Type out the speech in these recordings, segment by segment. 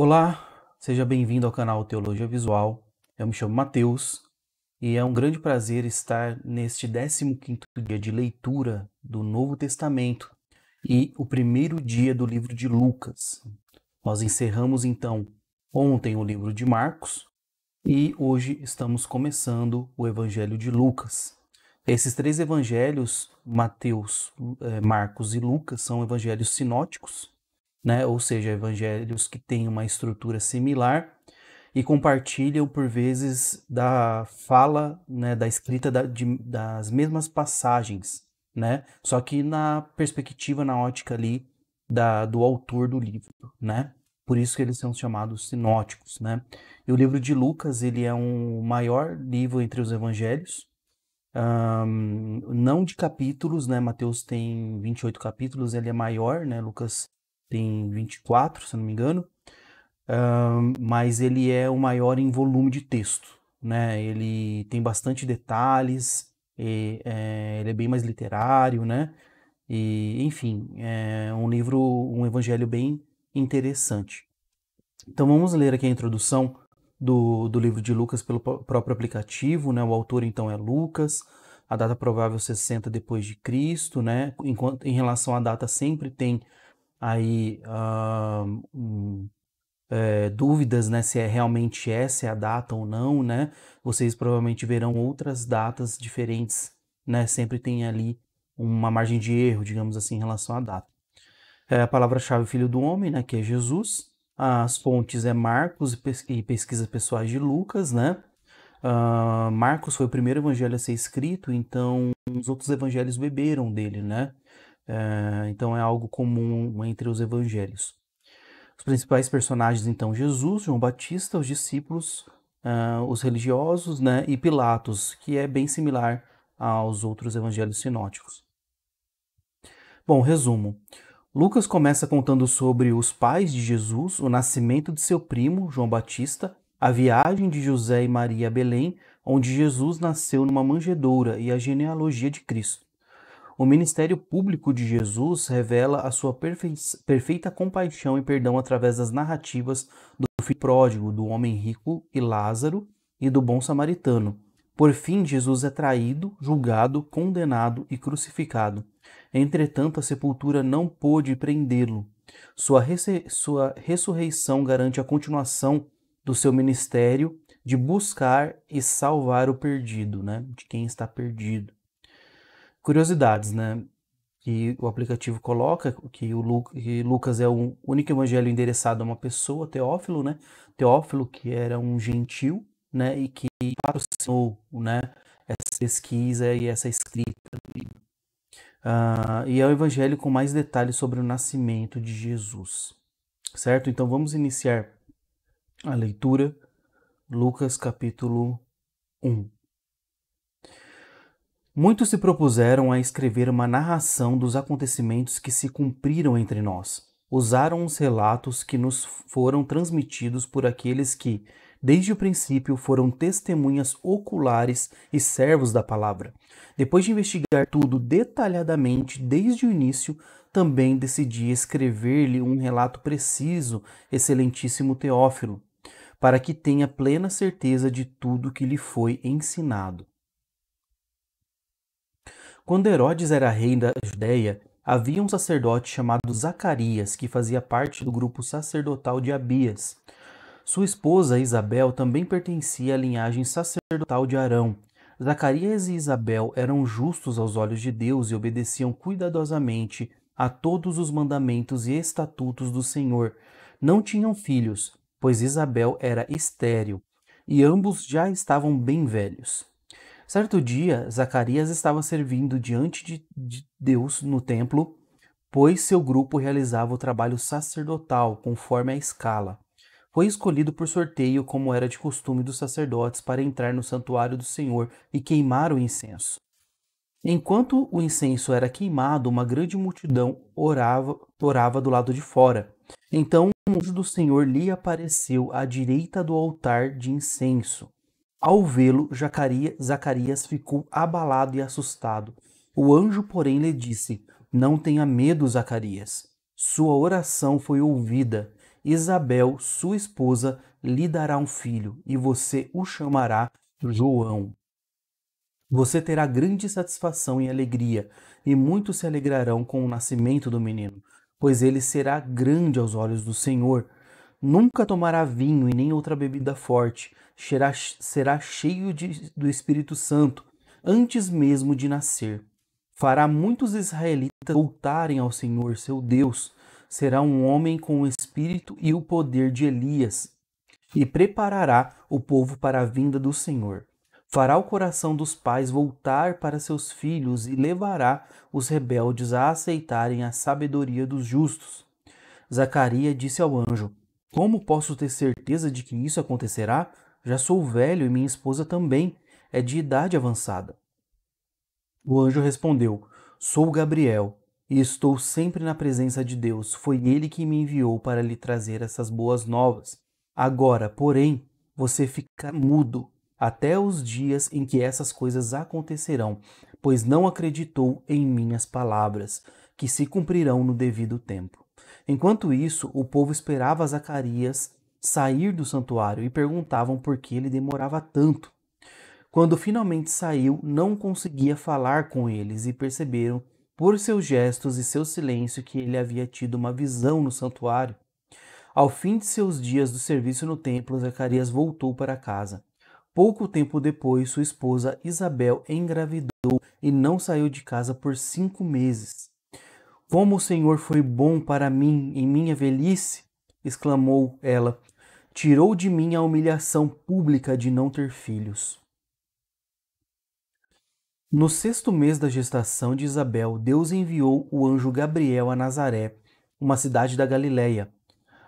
Olá, seja bem-vindo ao canal Teologia Visual. Eu me chamo Mateus e é um grande prazer estar neste 15º dia de leitura do Novo Testamento e o primeiro dia do livro de Lucas. Nós encerramos então ontem o livro de Marcos e hoje estamos começando o Evangelho de Lucas. Esses três evangelhos, Mateus, Marcos e Lucas, são evangelhos sinóticos, né? Ou seja, evangelhos que têm uma estrutura similar e compartilham, por vezes, da fala, né, da escrita das mesmas passagens, né? Só que na perspectiva, na ótica ali do autor do livro, né? Por isso que eles são chamados sinóticos, né? E o livro de Lucas, ele é um maior livro entre os evangelhos, não de capítulos, né? Mateus tem 28 capítulos, ele é maior, né? Lucas tem 24, se não me engano, mas ele é o maior em volume de texto, né? Ele tem bastante detalhes, ele é bem mais literário, né? E, enfim, é um evangelho bem interessante. Então vamos ler aqui a introdução do livro de Lucas pelo próprio aplicativo, né? O autor então é Lucas, a data provável 60 depois de Cristo, né? Enquanto em relação à data sempre tem aí dúvidas, né, se realmente essa é a data ou não, né? Vocês provavelmente verão outras datas diferentes, né? Sempre tem ali uma margem de erro, digamos assim, em relação à data. A palavra-chave Filho do Homem, né, que é Jesus. As fontes é Marcos e pesquisas pessoais de Lucas, né? Marcos foi o primeiro evangelho a ser escrito, então os outros evangelhos beberam dele, né? Então é algo comum entre os evangelhos. Os principais personagens, então, Jesus, João Batista, os discípulos, os religiosos, né, e Pilatos, que é bem similar aos outros evangelhos sinóticos. Bom, resumo. Lucas começa contando sobre os pais de Jesus, o nascimento de seu primo, João Batista, a viagem de José e Maria a Belém, onde Jesus nasceu numa manjedoura, e a genealogia de Cristo. O ministério público de Jesus revela a sua perfeita compaixão e perdão através das narrativas do filho pródigo, do homem rico e Lázaro e do bom samaritano. Por fim, Jesus é traído, julgado, condenado e crucificado. Entretanto, a sepultura não pôde prendê-lo. Sua ressurreição garante a continuação do seu ministério de buscar e salvar o perdido, né? De quem está perdido. Curiosidades, né? Que o aplicativo coloca que que Lucas é o único evangelho endereçado a uma pessoa, Teófilo, né? Teófilo, que era um gentil, né? E que patrocinou, né? Essa pesquisa e essa escrita do livro. E é o evangelho com mais detalhes sobre o nascimento de Jesus, certo? Então vamos iniciar a leitura, Lucas capítulo 1. Muitos se propuseram a escrever uma narração dos acontecimentos que se cumpriram entre nós. Usaram os relatos que nos foram transmitidos por aqueles que, desde o princípio, foram testemunhas oculares e servos da palavra. Depois de investigar tudo detalhadamente desde o início, também decidi escrever-lhe um relato preciso, excelentíssimo Teófilo, para que tenha plena certeza de tudo que lhe foi ensinado. Quando Herodes era rei da Judéia, havia um sacerdote chamado Zacarias, que fazia parte do grupo sacerdotal de Abias. Sua esposa Isabel também pertencia à linhagem sacerdotal de Arão. Zacarias e Isabel eram justos aos olhos de Deus e obedeciam cuidadosamente a todos os mandamentos e estatutos do Senhor. Não tinham filhos, pois Isabel era estéril, e ambos já estavam bem velhos. Certo dia, Zacarias estava servindo diante de Deus no templo, pois seu grupo realizava o trabalho sacerdotal conforme a escala. Foi escolhido por sorteio, como era de costume dos sacerdotes, para entrar no santuário do Senhor e queimar o incenso. Enquanto o incenso era queimado, uma grande multidão orava do lado de fora. Então um anjo do Senhor lhe apareceu à direita do altar de incenso. Ao vê-lo, Zacarias ficou abalado e assustado. O anjo, porém, lhe disse: Não tenha medo, Zacarias. Sua oração foi ouvida, Isabel, sua esposa, lhe dará um filho, e você o chamará João. Você terá grande satisfação e alegria, e muitos se alegrarão com o nascimento do menino, pois ele será grande aos olhos do Senhor. Nunca tomará vinho e nem outra bebida forte, será cheio do Espírito Santo, antes mesmo de nascer. Fará muitos israelitas voltarem ao Senhor, seu Deus. Será um homem com o espírito e o poder de Elias, e preparará o povo para a vinda do Senhor. Fará o coração dos pais voltar para seus filhos e levará os rebeldes a aceitarem a sabedoria dos justos. Zacarias disse ao anjo: Como posso ter certeza de que isso acontecerá? Já sou velho e minha esposa também é de idade avançada. O anjo respondeu: Sou Gabriel e estou sempre na presença de Deus. Foi ele que me enviou para lhe trazer essas boas novas. Agora, porém, você fica mudo até os dias em que essas coisas acontecerão, pois não acreditou em minhas palavras, que se cumprirão no devido tempo. Enquanto isso, o povo esperava Zacarias sair do santuário e perguntavam por que ele demorava tanto. Quando finalmente saiu, não conseguia falar com eles e perceberam, por seus gestos e seu silêncio, que ele havia tido uma visão no santuário. Ao fim de seus dias do serviço no templo, Zacarias voltou para casa. Pouco tempo depois, sua esposa Isabel engravidou e não saiu de casa por 5 meses. Como o Senhor foi bom para mim em minha velhice! Exclamou ela. Tirou de mim a humilhação pública de não ter filhos. No 6º mês da gestação de Isabel, Deus enviou o anjo Gabriel a Nazaré, uma cidade da Galiléia,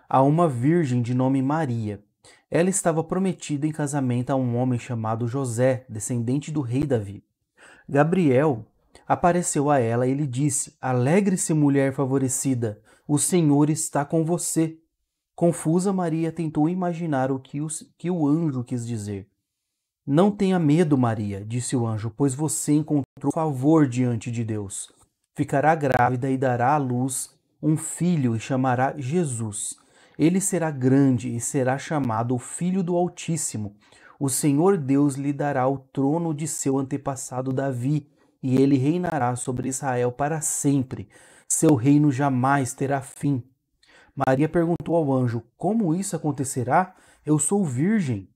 a uma virgem de nome Maria. Ela estava prometida em casamento a um homem chamado José, descendente do rei Davi. Gabriel apareceu a ela e lhe disse: Alegre-se, mulher favorecida, o Senhor está com você. Confusa, Maria tentou imaginar o que o anjo quis dizer. Não tenha medo, Maria, disse o anjo, pois você encontrou favor diante de Deus. Ficará grávida e dará à luz um filho e chamará Jesus. Ele será grande e será chamado o Filho do Altíssimo. O Senhor Deus lhe dará o trono de seu antepassado Davi, e ele reinará sobre Israel para sempre. Seu reino jamais terá fim. Maria perguntou ao anjo: Como isso acontecerá? Eu sou virgem.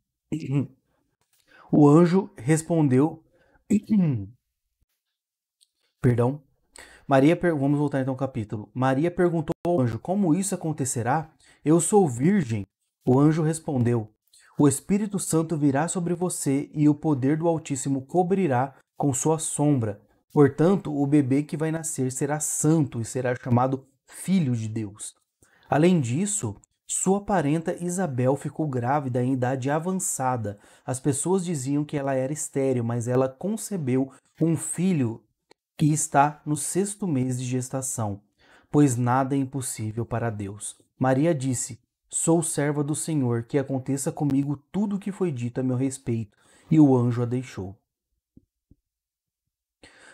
O anjo respondeu, perdão, vamos voltar então ao capítulo. Maria perguntou ao anjo: Como isso acontecerá? Eu sou virgem. O anjo respondeu: O Espírito Santo virá sobre você e o poder do Altíssimo cobrirá com sua sombra. Portanto, o bebê que vai nascer será santo e será chamado Filho de Deus. Além disso, sua parenta Isabel ficou grávida em idade avançada. As pessoas diziam que ela era estéril, mas ela concebeu um filho que está no 6º mês de gestação, pois nada é impossível para Deus. Maria disse: Sou serva do Senhor, que aconteça comigo tudo o que foi dito a meu respeito. E o anjo a deixou.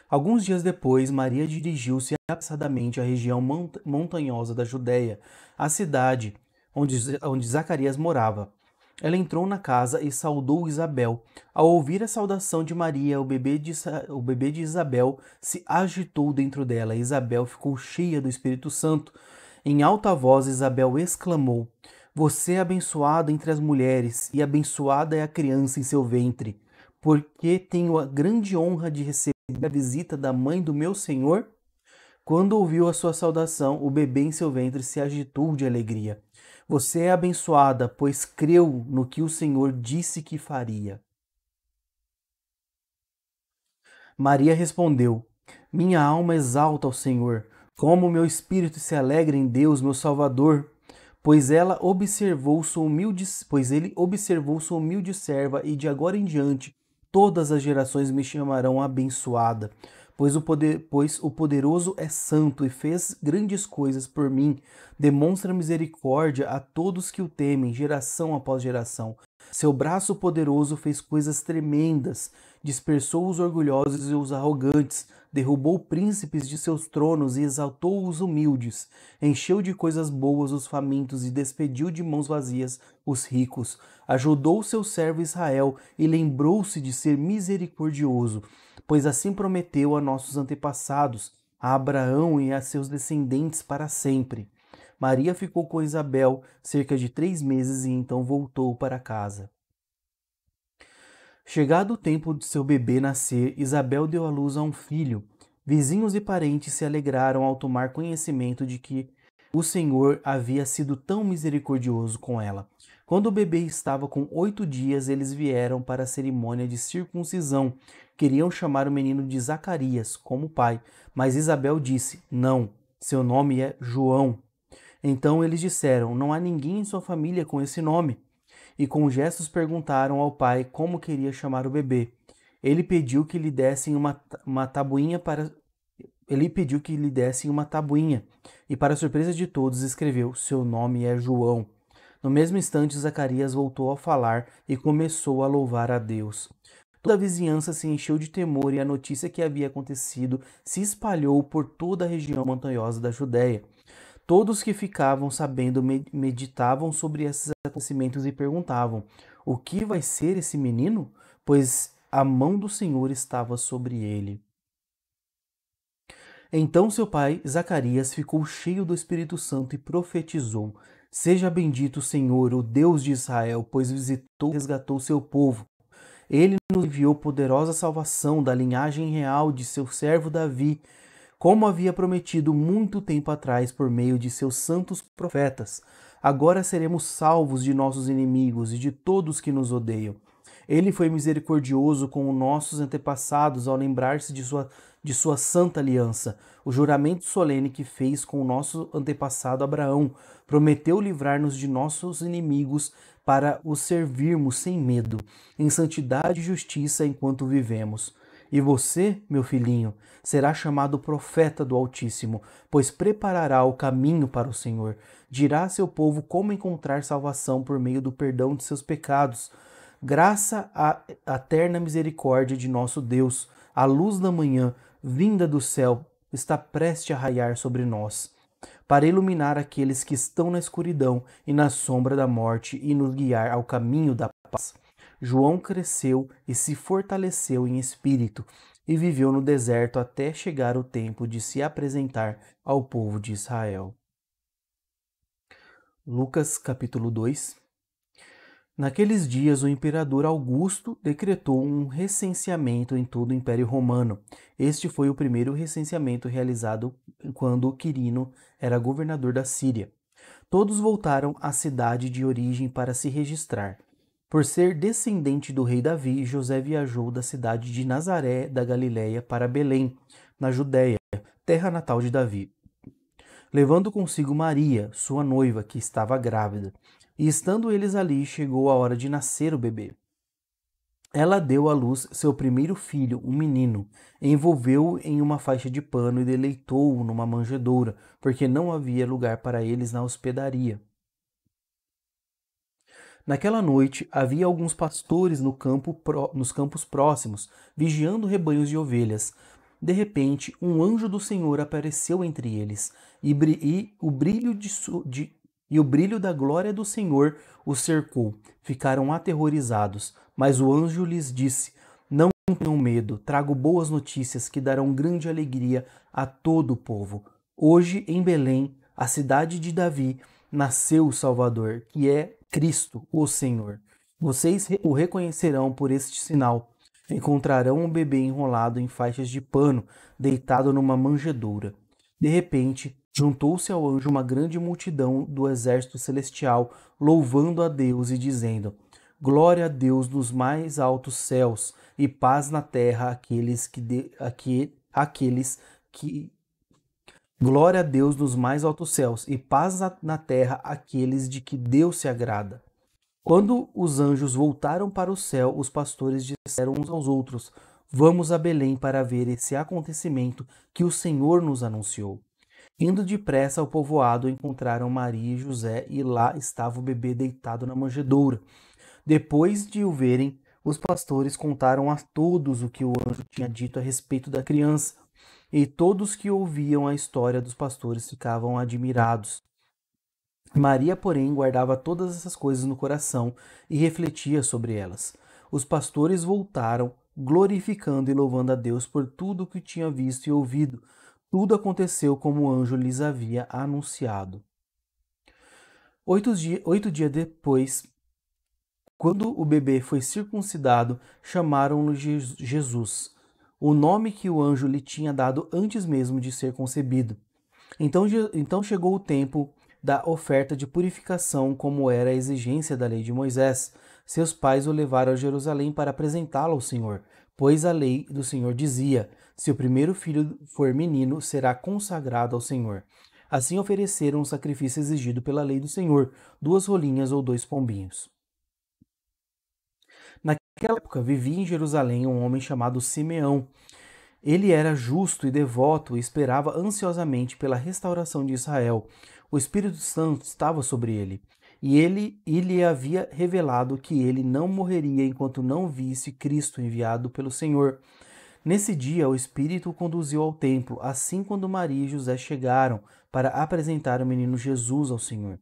Alguns dias depois, Maria dirigiu-se apressadamente à região montanhosa da Judéia, a cidade onde Zacarias morava. Ela entrou na casa e saudou Isabel. Ao ouvir a saudação de Maria, o bebê de Isabel se agitou dentro dela. Isabel ficou cheia do Espírito Santo. Em alta voz, Isabel exclamou: Você é abençoada entre as mulheres, e abençoada é a criança em seu ventre, porque tenho a grande honra de receber a visita da mãe do meu Senhor. Quando ouviu a sua saudação, o bebê em seu ventre se agitou de alegria. Você é abençoada, pois creu no que o Senhor disse que faria. Maria respondeu: Minha alma exalta ao Senhor, como meu espírito se alegra em Deus, meu Salvador, pois ele observou sua humilde serva, e de agora em diante todas as gerações me chamarão abençoada, pois o poderoso é santo e fez grandes coisas por mim, demonstra misericórdia a todos que o temem, geração após geração. Seu braço poderoso fez coisas tremendas, dispersou os orgulhosos e os arrogantes, derrubou príncipes de seus tronos e exaltou os humildes, encheu de coisas boas os famintos e despediu de mãos vazias os ricos, ajudou seu servo Israel e lembrou-se de ser misericordioso, pois assim prometeu a nossos antepassados, a Abraão e a seus descendentes para sempre. Maria ficou com Isabel cerca de 3 meses e então voltou para casa. Chegado o tempo de seu bebê nascer, Isabel deu à luz a um filho. Vizinhos e parentes se alegraram ao tomar conhecimento de que o Senhor havia sido tão misericordioso com ela. Quando o bebê estava com 8 dias, eles vieram para a cerimônia de circuncisão. Queriam chamar o menino de Zacarias, como pai, mas Isabel disse: Não, seu nome é João. Então eles disseram: Não há ninguém em sua família com esse nome. E com gestos perguntaram ao pai como queria chamar o bebê. Ele pediu que lhe dessem uma tabuinha para Ele pediu que lhe dessem uma tabuinha, e para surpresa de todos escreveu: Seu nome é João. No mesmo instante, Zacarias voltou a falar e começou a louvar a Deus. Toda a vizinhança se encheu de temor e a notícia que havia acontecido se espalhou por toda a região montanhosa da Judéia. Todos que ficavam sabendo meditavam sobre esses acontecimentos e perguntavam: O que vai ser esse menino? Pois a mão do Senhor estava sobre ele. Então seu pai, Zacarias, ficou cheio do Espírito Santo e profetizou: Seja bendito o Senhor, o Deus de Israel, pois visitou e resgatou seu povo. Ele nos enviou poderosa salvação da linhagem real de seu servo Davi, como havia prometido muito tempo atrás por meio de seus santos profetas. Agora seremos salvos de nossos inimigos e de todos que nos odeiam. Ele foi misericordioso com os nossos antepassados ao lembrar-se de sua santa aliança, o juramento solene que fez com o nosso antepassado Abraão. Prometeu livrar-nos de nossos inimigos para os servirmos sem medo, em santidade e justiça enquanto vivemos. E você, meu filhinho, será chamado profeta do Altíssimo, pois preparará o caminho para o Senhor. Dirá a seu povo como encontrar salvação por meio do perdão de seus pecados. Graça à eterna misericórdia de nosso Deus, a luz da manhã, vinda do céu, está prestes a raiar sobre nós, para iluminar aqueles que estão na escuridão e na sombra da morte e nos guiar ao caminho da paz. João cresceu e se fortaleceu em espírito e viveu no deserto até chegar o tempo de se apresentar ao povo de Israel. Lucas capítulo 2. Naqueles dias, o imperador Augusto decretou um recenseamento em todo o Império Romano. Este foi o primeiro recenseamento realizado quando Quirino era governador da Síria. Todos voltaram à cidade de origem para se registrar. Por ser descendente do rei Davi, José viajou da cidade de Nazaré da Galiléia para Belém, na Judéia, terra natal de Davi, levando consigo Maria, sua noiva, que estava grávida. E estando eles ali, chegou a hora de nascer o bebê. Ela deu à luz seu primeiro filho, um menino, envolveu-o em uma faixa de pano e deleitou-o numa manjedoura, porque não havia lugar para eles na hospedaria. Naquela noite havia alguns pastores nos campos próximos, vigiando rebanhos de ovelhas. De repente, um anjo do Senhor apareceu entre eles, e o brilho da glória do Senhor os cercou. Ficaram aterrorizados, mas o anjo lhes disse: Não tenham medo, trago boas notícias que darão grande alegria a todo o povo. Hoje, em Belém, a cidade de Davi, nasceu o Salvador, que é Cristo, o Senhor. Vocês o reconhecerão por este sinal. Encontrarão um bebê enrolado em faixas de pano, deitado numa manjedoura. De repente, juntou-se ao anjo uma grande multidão do exército celestial, louvando a Deus e dizendo: Glória a Deus nos mais altos céus e paz na terra Glória a Deus nos mais altos céus e paz na terra àqueles de que Deus se agrada. Quando os anjos voltaram para o céu, os pastores disseram uns aos outros: Vamos a Belém para ver esse acontecimento que o Senhor nos anunciou. Indo depressa ao povoado, encontraram Maria e José, e lá estava o bebê deitado na manjedoura. Depois de o verem, os pastores contaram a todos o que o anjo tinha dito a respeito da criança, e todos que ouviam a história dos pastores ficavam admirados. Maria, porém, guardava todas essas coisas no coração e refletia sobre elas. Os pastores voltaram, glorificando e louvando a Deus por tudo o que tinham visto e ouvido. Tudo aconteceu como o anjo lhes havia anunciado. 8 dias depois, quando o bebê foi circuncidado, chamaram-no Jesus, o nome que o anjo lhe tinha dado antes mesmo de ser concebido. Então chegou o tempo da oferta de purificação, como era a exigência da lei de Moisés. Seus pais o levaram a Jerusalém para apresentá-lo ao Senhor, pois a lei do Senhor dizia: se o primeiro filho for menino, será consagrado ao Senhor. Assim ofereceram o sacrifício exigido pela lei do Senhor, 2 rolinhas ou 2 pombinhos. Naquela época vivia em Jerusalém um homem chamado Simeão. Ele era justo e devoto e esperava ansiosamente pela restauração de Israel. O Espírito Santo estava sobre ele, e ele lhe havia revelado que ele não morreria enquanto não visse Cristo enviado pelo Senhor. Nesse dia, o Espírito o conduziu ao templo, assim quando Maria e José chegaram para apresentar o menino Jesus ao Senhor,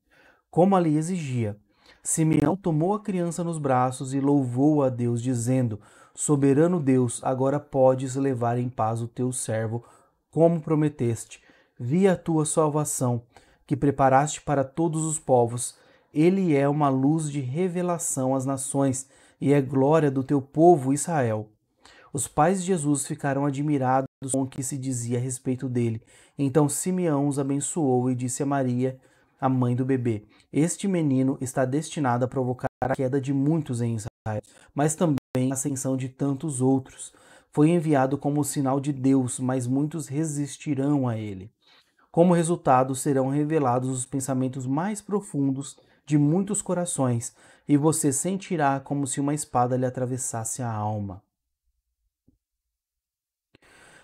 como a lei exigia. Simeão tomou a criança nos braços e louvou a Deus, dizendo: Soberano Deus, agora podes levar em paz o teu servo, como prometeste. Vi a tua salvação, que preparaste para todos os povos. Ele é uma luz de revelação às nações e é glória do teu povo Israel. Os pais de Jesus ficaram admirados com o que se dizia a respeito dele. Então Simeão os abençoou e disse a Maria, a mãe do bebê: Este menino está destinado a provocar a queda de muitos em Israel, mas também a ascensão de tantos outros. Foi enviado como sinal de Deus, mas muitos resistirão a ele. Como resultado, serão revelados os pensamentos mais profundos de muitos corações, e você sentirá como se uma espada lhe atravessasse a alma.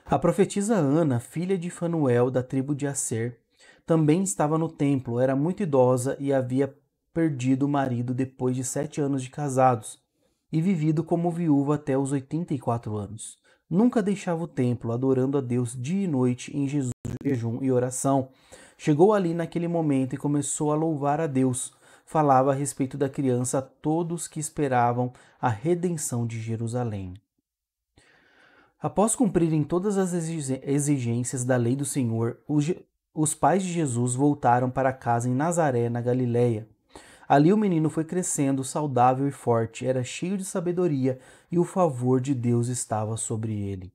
A profetisa Ana, filha de Fanuel, da tribo de Asser, também estava no templo, era muito idosa e havia perdido o marido depois de 7 anos de casados, e vivido como viúva até os 84 anos. Nunca deixava o templo, adorando a Deus dia e noite em jejum e oração. Chegou ali naquele momento e começou a louvar a Deus. Falava a respeito da criança a todos que esperavam a redenção de Jerusalém. Após cumprirem todas as exigências da lei do Senhor, os pais de Jesus voltaram para casa em Nazaré, na Galiléia. Ali o menino foi crescendo, saudável e forte, era cheio de sabedoria e o favor de Deus estava sobre ele.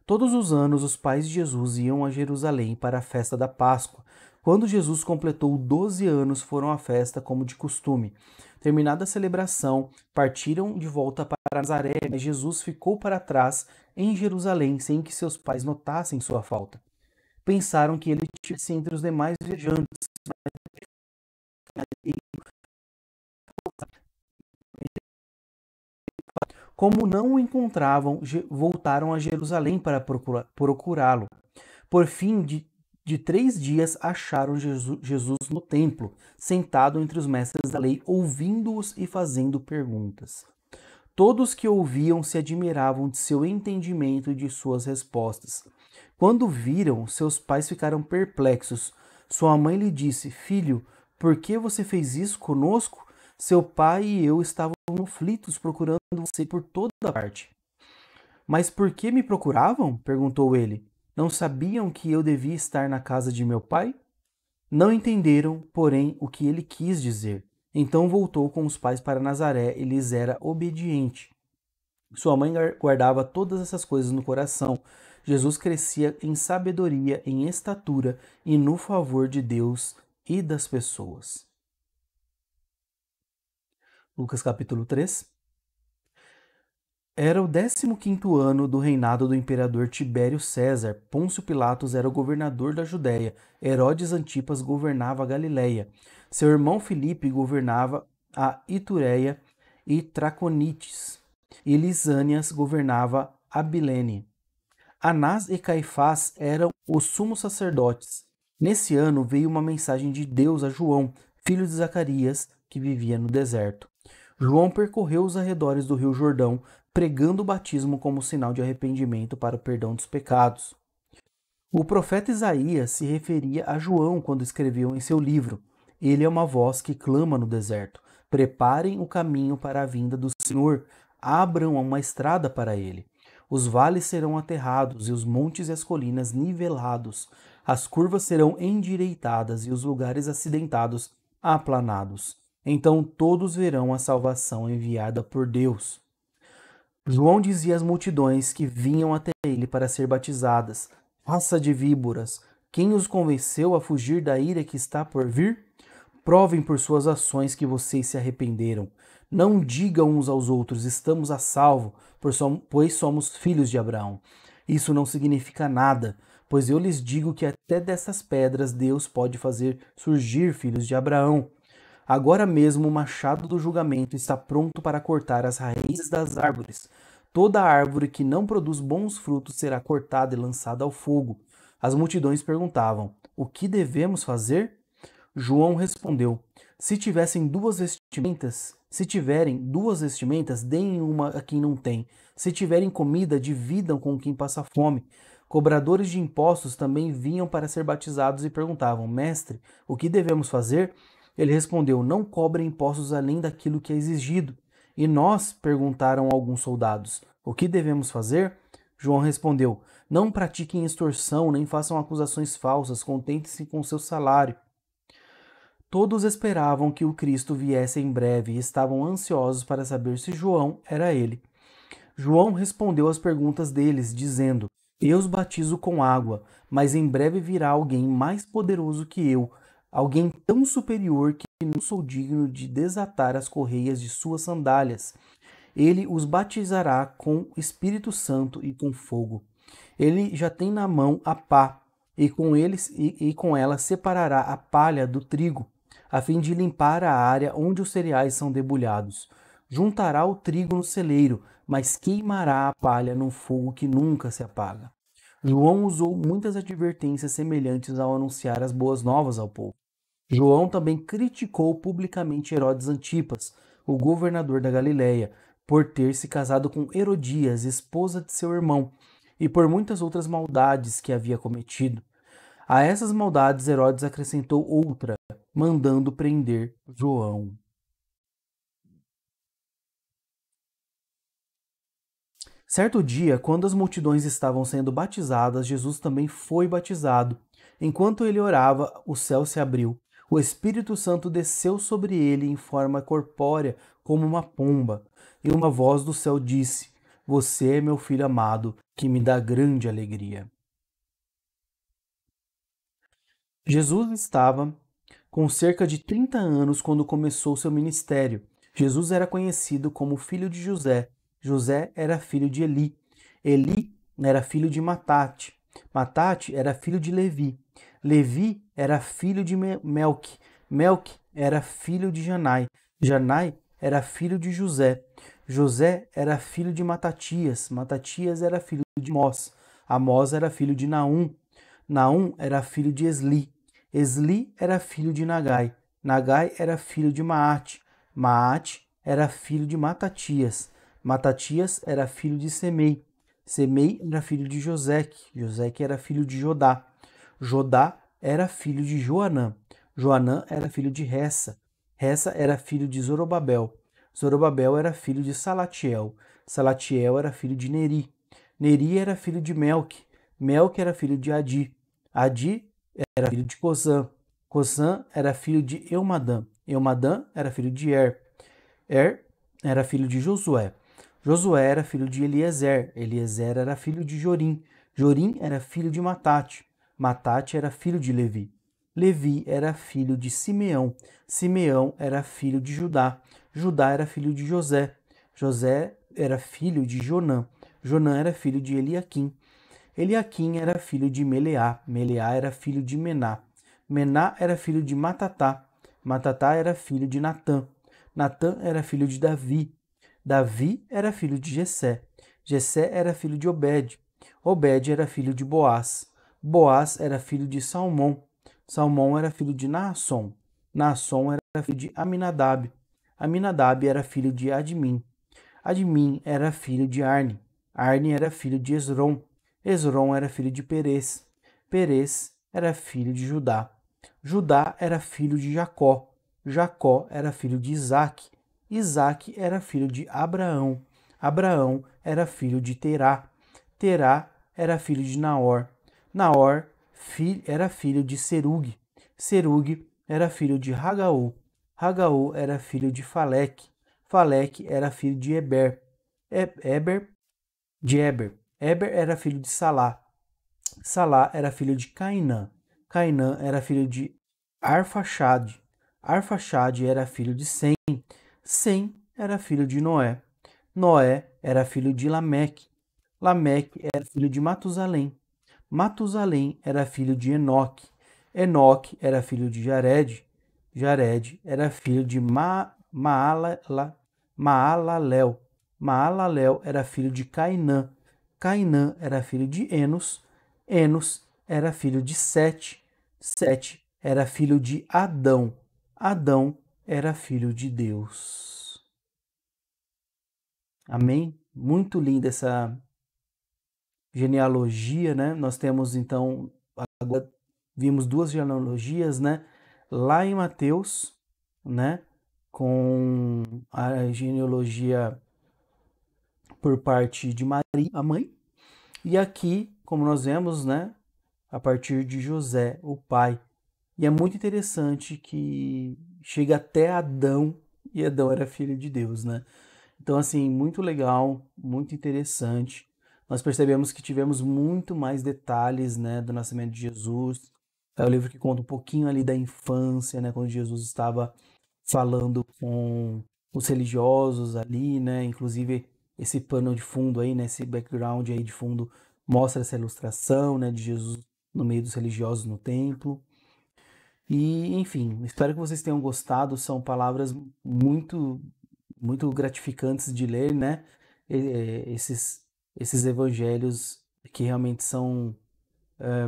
Todos os anos, os pais de Jesus iam a Jerusalém para a festa da Páscoa. Quando Jesus completou 12 anos, foram à festa como de costume. Terminada a celebração, partiram de volta para Nazaré, mas Jesus ficou para trás em Jerusalém, sem que seus pais notassem sua falta. Pensaram que ele estivesse entre os demais viajantes, como não o encontravam, voltaram a Jerusalém para procurá-lo. Por fim de 3 dias, acharam Jesus no templo, sentado entre os mestres da lei, ouvindo-os e fazendo perguntas. Todos que ouviam se admiravam de seu entendimento e de suas respostas. Quando viram, seus pais ficaram perplexos. Sua mãe lhe disse: Filho, por que você fez isso conosco? Seu pai e eu estávamos aflitos procurando você por toda parte. Mas por que me procuravam? Perguntou ele. Não sabiam que eu devia estar na casa de meu pai? Não entenderam, porém, o que ele quis dizer. Então voltou com os pais para Nazaré e lhes era obediente. Sua mãe guardava todas essas coisas no coração. Jesus crescia em sabedoria, em estatura e no favor de Deus e das pessoas. Lucas capítulo 3. Era o 15º ano do reinado do imperador Tibério César. Pôncio Pilatos era o governador da Judéia. Herodes Antipas governava a Galiléia. Seu irmão Filipe governava a Itureia e Traconites. E Lisânias governava Abilene. Anás e Caifás eram os sumos sacerdotes. Nesse ano veio uma mensagem de Deus a João, filho de Zacarias, que vivia no deserto. João percorreu os arredores do rio Jordão, pregando o batismo como sinal de arrependimento para o perdão dos pecados. O profeta Isaías se referia a João quando escreveu em seu livro: Ele é uma voz que clama no deserto: Preparem o caminho para a vinda do Senhor, abram uma estrada para ele. Os vales serão aterrados e os montes e as colinas nivelados. As curvas serão endireitadas e os lugares acidentados aplanados. Então todos verão a salvação enviada por Deus. João dizia às multidões que vinham até ele para ser batizadas: Raça de víboras, quem os convenceu a fugir da ira que está por vir? Provem por suas ações que vocês se arrependeram. Não digam uns aos outros: estamos a salvo, pois somos filhos de Abraão. Isso não significa nada, pois eu lhes digo que até dessas pedras Deus pode fazer surgir filhos de Abraão. Agora mesmo o machado do julgamento está pronto para cortar as raízes das árvores. Toda árvore que não produz bons frutos será cortada e lançada ao fogo. As multidões perguntavam: O que devemos fazer? João respondeu: Se tiverem duas vestimentas, deem uma a quem não tem. Se tiverem comida, dividam com quem passa fome. Cobradores de impostos também vinham para ser batizados e perguntavam: Mestre, o que devemos fazer? Ele respondeu: Não cobrem impostos além daquilo que é exigido. E nós? Perguntaram alguns soldados: O que devemos fazer? João respondeu: Não pratiquem extorsão, nem façam acusações falsas, contentem-se com seu salário. Todos esperavam que o Cristo viesse em breve e estavam ansiosos para saber se João era ele. João respondeu às perguntas deles, dizendo: Eu os batizo com água, mas em breve virá alguém mais poderoso que eu, alguém tão superior que não sou digno de desatar as correias de suas sandálias. Ele os batizará com Espírito Santo e com fogo. Ele já tem na mão a pá, e com ela separará a palha do trigo, a fim de limpar a área onde os cereais são debulhados. Juntará o trigo no celeiro, mas queimará a palha num fogo que nunca se apaga. João usou muitas advertências semelhantes ao anunciar as boas novas ao povo. João também criticou publicamente Herodes Antipas, o governador da Galiléia, por ter se casado com Herodias, esposa de seu irmão, e por muitas outras maldades que havia cometido. A essas maldades Herodes acrescentou outra, mandando prender João. Certo dia, quando as multidões estavam sendo batizadas, Jesus também foi batizado. Enquanto ele orava, o céu se abriu. O Espírito Santo desceu sobre ele em forma corpórea, como uma pomba. E uma voz do céu disse: Você é meu filho amado, que me dá grande alegria. Jesus estava com cerca de 30 anos quando começou seu ministério. Jesus era conhecido como filho de José. José era filho de Eli. Eli era filho de Matate. Matate era filho de Levi. Levi era filho de Melque. Melque era filho de Janai. Janai era filho de José. José era filho de Matatias. Matatias era filho de Amós. Amós era filho de Naum. Naum era filho de Esli. Esli era filho de Nagai. Nagai era filho de Maate. Maate era filho de Matatias. Matatias era filho de Semei. Semei era filho de Joseque. Joseque era filho de Jodá. Jodá era filho de Joanã. Joanã era filho de Ressa. Ressa era filho de Zorobabel. Zorobabel era filho de Salatiel. Salatiel era filho de Neri. Neri era filho de Melque. Melque era filho de Adi. Adi era filho de Cosã. Cosã era filho de Eumadã. Eumadã era filho de Er. Er era filho de Josué. Josué era filho de Eliezer. Eliezer era filho de Jorim. Jorim era filho de Matate. Matate era filho de Levi. Levi era filho de Simeão. Simeão era filho de Judá. Judá era filho de José. José era filho de Jonã. Jonã era filho de Eliaquim. Eliaquim era filho de Meleá. Meleá era filho de Mená. Mená era filho de Matatá. Matatá era filho de Natã. Natã era filho de Davi. Davi era filho de Jessé. Jessé era filho de Obed. Obed era filho de Boaz. Boaz era filho de Salmão. Salmão era filho de Naasson. Naasson era filho de Aminadab. Aminadab era filho de Admin. Admin era filho de Arni. Arni era filho de Esrom. Esrom era filho de Perez. Perez era filho de Judá. Judá era filho de Jacó. Jacó era filho de Isaque. Isaque era filho de Abraão. Abraão era filho de Terá. Terá era filho de Naor. Naor era filho de Serug. Serug era filho de Ragaú. Ragaú era filho de Faleque. Faleque era filho de Eber. Eber era filho de Salá. Salá era filho de Cainã. Cainã era filho de Arfaxade. Arfaxade era filho de Sem. Sem era filho de Noé. Noé era filho de Lameque. Lameque era filho de Matusalém. Matusalém era filho de Enoque. Enoque era filho de Jared. Jared era filho de Maalalel. Maalalel era filho de Cainã. Cainã era filho de Enos. Enos era filho de Sete. Sete era filho de Adão. Adão era filho de Deus. Amém? Muito linda essa genealogia, né? Nós temos então, agora vimos duas genealogias, né? Lá em Mateus, né? Com a genealogia por parte de Maria, a mãe, e aqui, como nós vemos, né? A partir de José, o pai. E é muito interessante que chega até Adão, e Adão era filho de Deus, né? Então, assim, muito legal, muito interessante. Nós percebemos que tivemos muito mais detalhes, né, do nascimento de Jesus. É o livro que conta um pouquinho ali da infância, né, quando Jesus estava falando com os religiosos ali, né, inclusive esse pano de fundo aí, né, esse background aí de fundo mostra essa ilustração, né, de Jesus no meio dos religiosos no templo. E, enfim, espero que vocês tenham gostado. São palavras muito gratificantes de ler, né? Esses evangelhos que realmente são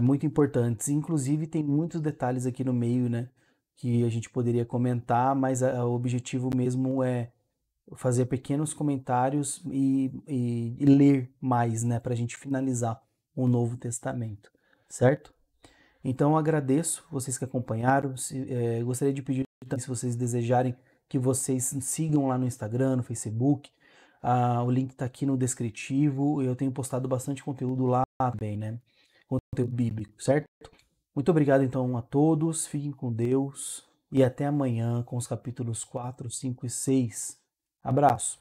muito importantes. Inclusive, tem muitos detalhes aqui no meio, né? Que a gente poderia comentar, mas o objetivo mesmo é fazer pequenos comentários e ler mais, né? Para a gente finalizar o Novo Testamento, certo? Então, eu agradeço vocês que acompanharam. Gostaria de pedir também, se vocês desejarem, que vocês sigam lá no Instagram, no Facebook. O link está aqui no descritivo. Eu tenho postado bastante conteúdo lá também, né? Conteúdo bíblico, certo? Muito obrigado, então, a todos. Fiquem com Deus. E até amanhã com os capítulos 4, 5 e 6. Abraço.